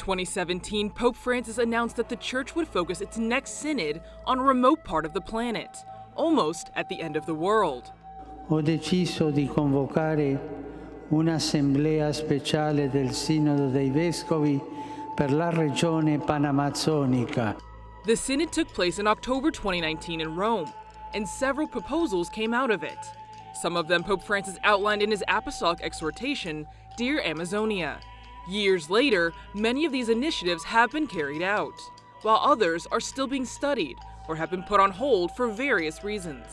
2017, Pope Francis announced that the Church would focus its next synod on a remote part of the planet, almost at the end of the world. Ho deciso di convocare un'assemblea speciale del Sinodo dei Vescovi per la regione panamazzonica. The synod took place in October 2019 in Rome, and several proposals came out of it. Some of them Pope Francis outlined in his apostolic exhortation, Dear Amazonia. Years later, many of these initiatives have been carried out, while others are still being studied or have been put on hold for various reasons.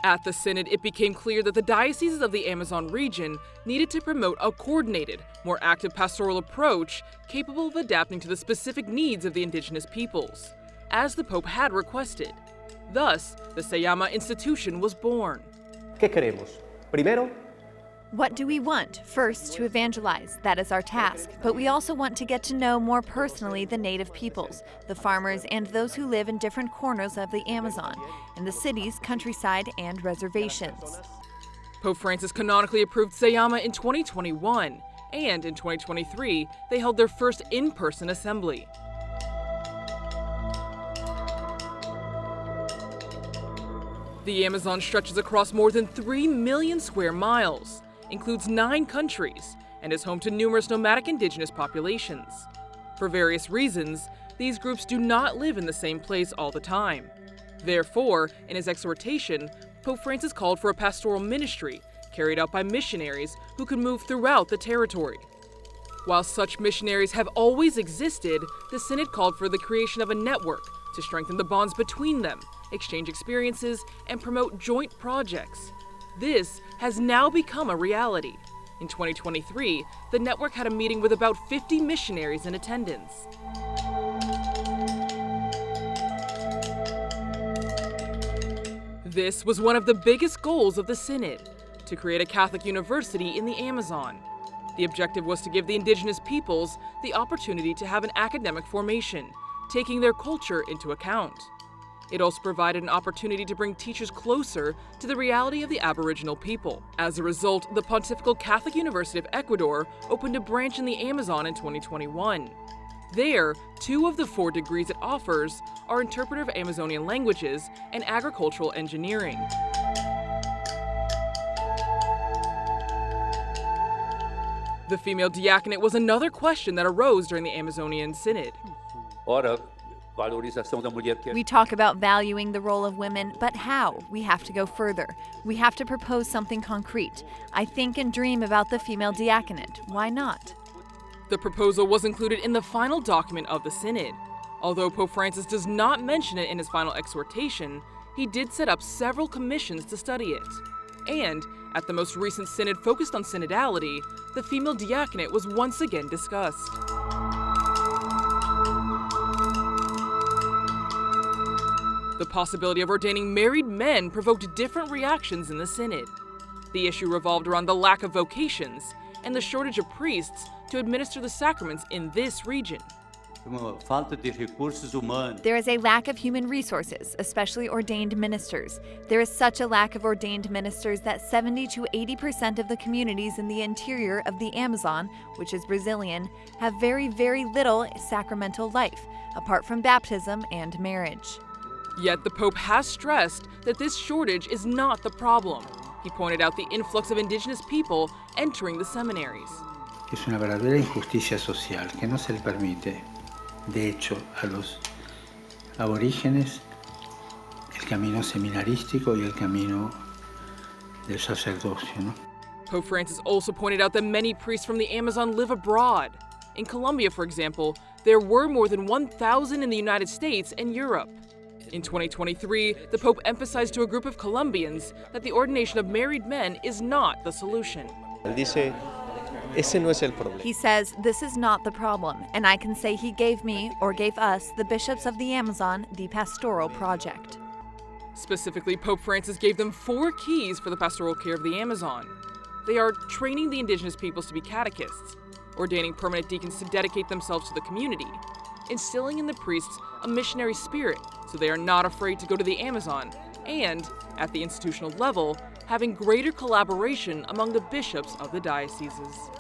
At the Synod, it became clear that the dioceses of the Amazon region needed to promote a coordinated, more active pastoral approach capable of adapting to the specific needs of the indigenous peoples, as the Pope had requested. Thus, the Sayama institution was born. ¿Qué queremos? Primero, what do we want? First, to evangelize. That is our task. But we also want to get to know more personally the native peoples, the farmers, and those who live in different corners of the Amazon, in the cities, countryside, and reservations. Pope Francis canonically approved Sayama in 2021, and in 2023, they held their first in-person assembly. The Amazon stretches across more than 3 million square miles, includes 9 countries, and is home to numerous nomadic indigenous populations. For various reasons, these groups do not live in the same place all the time. Therefore, in his exhortation, Pope Francis called for a pastoral ministry carried out by missionaries who could move throughout the territory. While such missionaries have always existed, the Synod called for the creation of a network to strengthen the bonds between them, exchange experiences, and promote joint projects. This has now become a reality. In 2023, the network had a meeting with about 50 missionaries in attendance. This was one of the biggest goals of the Synod, to create a Catholic university in the Amazon. The objective was to give the indigenous peoples the opportunity to have an academic formation, taking their culture into account. It also provided an opportunity to bring teachers closer to the reality of the Aboriginal people. As a result, the Pontifical Catholic University of Ecuador opened a branch in the Amazon in 2021. There, 2 of the 4 degrees it offers are interpretive Amazonian languages and agricultural engineering. The female diaconate was another question that arose during the Amazonian Synod. We talk about valuing the role of women, but how? We have to go further. We have to propose something concrete. I think and dream about the female diaconate. Why not? The proposal was included in the final document of the Synod. Although Pope Francis does not mention it in his final exhortation, he did set up several commissions to study it. And, at the most recent Synod focused on synodality, the female diaconate was once again discussed. The possibility of ordaining married men provoked different reactions in the Synod. The issue revolved around the lack of vocations and the shortage of priests to administer the sacraments in this region. There is a lack of human resources, especially ordained ministers. There is such a lack of ordained ministers that 70 to 80% of the communities in the interior of the Amazon, which is Brazilian, have very, very little sacramental life, apart from baptism and marriage. Yet the Pope has stressed that this shortage is not the problem. He pointed out the influx of indigenous people entering the seminaries. Es una verdadera injusticia social que no se le permite, de hecho, a los aborígenes el camino seminarístico y el camino del sacerdocio, ¿no? Pope Francis also pointed out that many priests from the Amazon live abroad. In Colombia, for example, there were more than 1,000 in the United States and Europe. In 2023, the Pope emphasized to a group of Colombians that the ordination of married men is not the solution. He says, this is not the problem, and I can say he gave me, or gave us, the bishops of the Amazon, the pastoral project. Specifically, Pope Francis gave them 4 keys for the pastoral care of the Amazon. They are training the indigenous peoples to be catechists, ordaining permanent deacons to dedicate themselves to the community, instilling in the priests a missionary spirit so they are not afraid to go to the Amazon, and, at the institutional level, having greater collaboration among the bishops of the dioceses.